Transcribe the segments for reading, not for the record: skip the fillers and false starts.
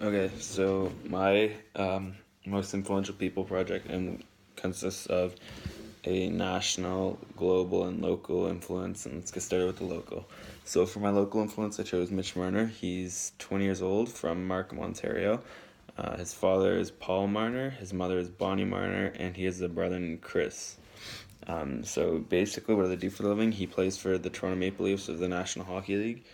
Okay, so my most influential people project consists of a national, global, and local influence. And let's get started with the local. So for my local influence, I chose Mitch Marner. He's 20 years old from Markham, Ontario. His father is Paul Marner, his mother is Bonnie Marner, and he has a brother named Chris. So basically, what do they do for a living? He plays for the Toronto Maple Leafs of the National Hockey League.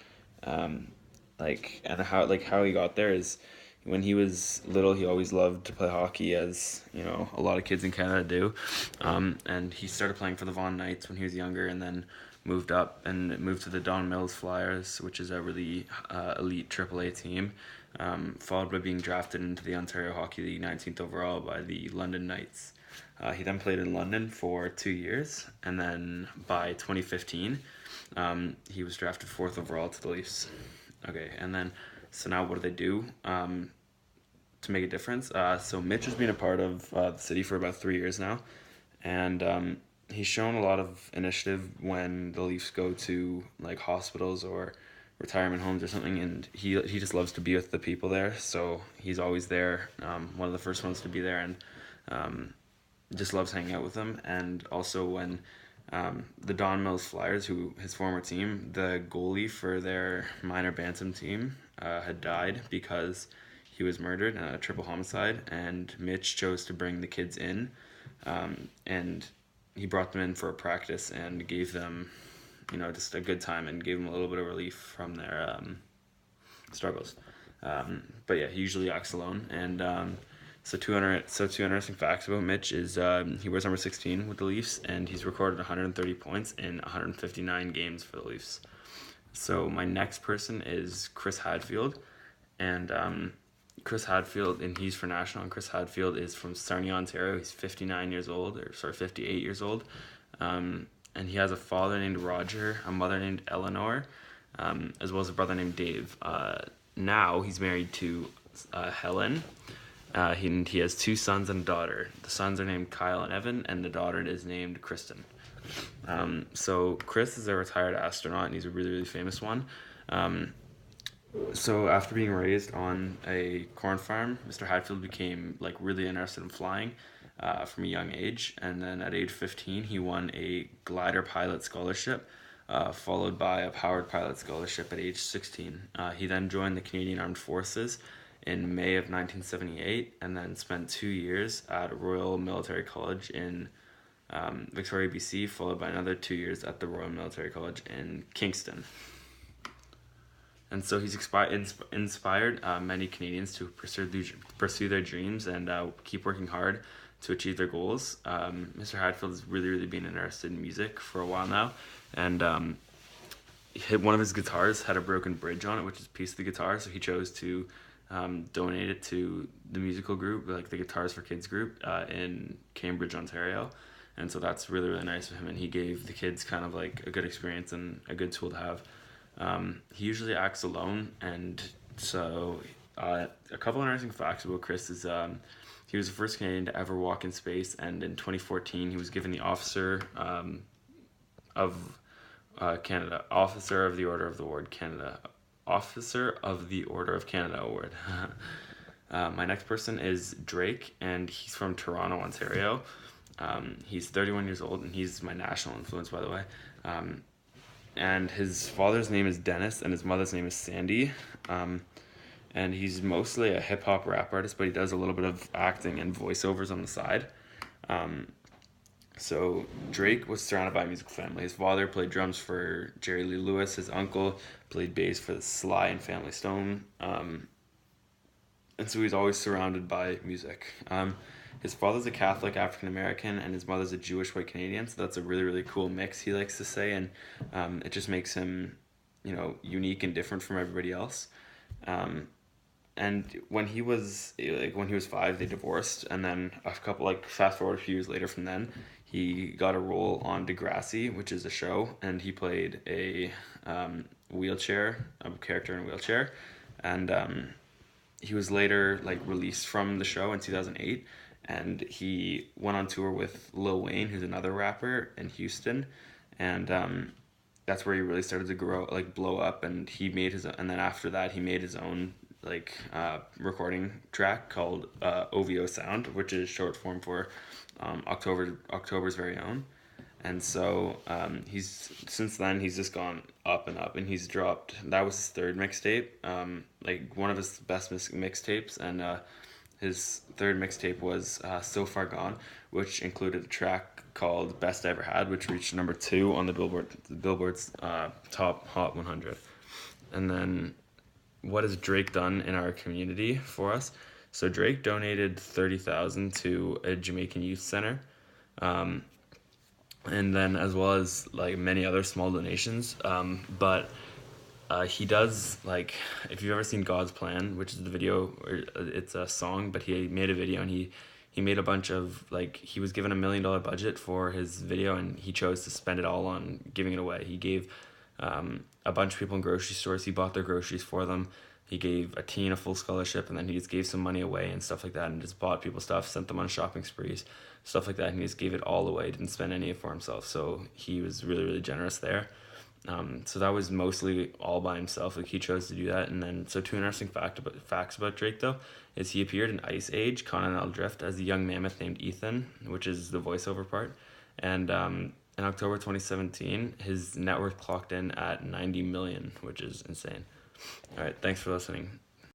Um, and how he got there is when he was little, he always loved to play hockey, as a lot of kids in Canada do. And he started playing for the Vaughan Knights when he was younger, and then moved up and moved to the Don Mills Flyers, which is a really elite AAA team. Followed by being drafted into the Ontario Hockey League 19th overall by the London Knights. He then played in London for 2 years, and then by 2015, he was drafted fourth overall to the Leafs. Okay, and then so now what do they do to make a difference? So Mitch has been a part of the city for about 3 years now, and he's shown a lot of initiative when the Leafs go to like hospitals or retirement homes or something, and he just loves to be with the people there. So he's always there, one of the first ones to be there, and just loves hanging out with them. And also when the Don Mills Flyers, who his former team, the goalie for their minor bantam team, had died because he was murdered in a triple homicide, and Mitch chose to bring the kids in, and he brought them in for a practice and gave them, just a good time and gave them a little bit of relief from their struggles. But yeah, he usually acts alone, and two interesting facts about Mitch is he wears number 16 with the Leafs, and he's recorded 130 points in 159 games for the Leafs. So my next person is Chris Hadfield, and Chris Hadfield, and he's for national. And Chris Hadfield is from Sarnia, Ontario. He's 59 years old, or sorry, 58 years old, and he has a father named Roger, a mother named Eleanor, as well as a brother named Dave. Now he's married to Helen. He has two sons and a daughter. The sons are named Kyle and Evan, and the daughter is named Kristen. So Chris is a retired astronaut, and he's a really, really famous one. So after being raised on a corn farm, Mr. Hadfield became like really interested in flying from a young age, and then at age 15, he won a glider pilot scholarship, followed by a powered pilot scholarship at age 16. He then joined the Canadian Armed Forces in May of 1978, and then spent 2 years at Royal Military College in Victoria, BC, followed by another 2 years at the Royal Military College in Kingston. And so he's inspired many Canadians to pursue their dreams and keep working hard to achieve their goals. Mr. Hadfield has really, really been interested in music for a while now, and one of his guitars had a broken bridge on it, which is a piece of the guitar, so he chose to donate it to the musical group, like the Guitars for Kids group in Cambridge, Ontario. And so that's really, really nice of him, and he gave the kids kind of like a good experience and a good tool to have. He usually acts alone, and so a couple of interesting facts about Chris is he was the first Canadian to ever walk in space, and in 2014 he was given the of Officer of the Order of the Award Canada, Officer of the Order of Canada award. My next person is Drake, and he's from Toronto, Ontario. He's 31 years old, and he's my national influence, by the way. And his father's name is Dennis, and his mother's name is Sandy. And he's mostly a hip hop rap artist, but he does a little bit of acting and voiceovers on the side. So Drake was surrounded by a musical family. His father played drums for Jerry Lee Lewis. His uncle played bass for the Sly and Family Stone. And so he's always surrounded by music. His father's a Catholic African American, and his mother's a Jewish white Canadian. So that's a really, really cool mix, he likes to say, and it just makes him, unique and different from everybody else. And when he was 5, they divorced, and then a couple fast forward a few years later from then, he got a role on Degrassi, which is a show, and he played a character in a wheelchair, and he was later released from the show in 2008, and he went on tour with Lil Wayne, who's another rapper in Houston, and that's where he really started to blow up, and and then after that he made his own recording track called OVO Sound, which is short form for October's very own. And so he's since then he's just gone up and up, and he's dropped. That was his third mixtape, like one of his best mixtapes, and his third mixtape was So Far Gone, which included a track called Best Ever Had, which reached number 2 on the Billboard's top Hot 100. And then what has Drake done in our community for us? So Drake donated 30,000 to a Jamaican youth center, and then as well as like many other small donations. But he does, like, if you've ever seen God's Plan, which is the video, or it's a song, but he made a video, and he made a bunch of, like, he was given $1 million budget for his video, and he chose to spend it all on giving it away. He gave a bunch of people in grocery stores, he bought their groceries for them. He gave a teen a full scholarship, and then he just gave some money away and stuff like that, and just bought people stuff, sent them on shopping sprees, stuff like that, and he just gave it all away, didn't spend any of it for himself. So he was really, really generous there. So that was mostly all by himself. Like, he chose to do that. And then, so two interesting facts about Drake, though, is he appeared in Ice Age, Continental Drift, as a young mammoth named Ethan, which is the voiceover part. And in October 2017, his net worth clocked in at 90 million, which is insane. All right, thanks for listening.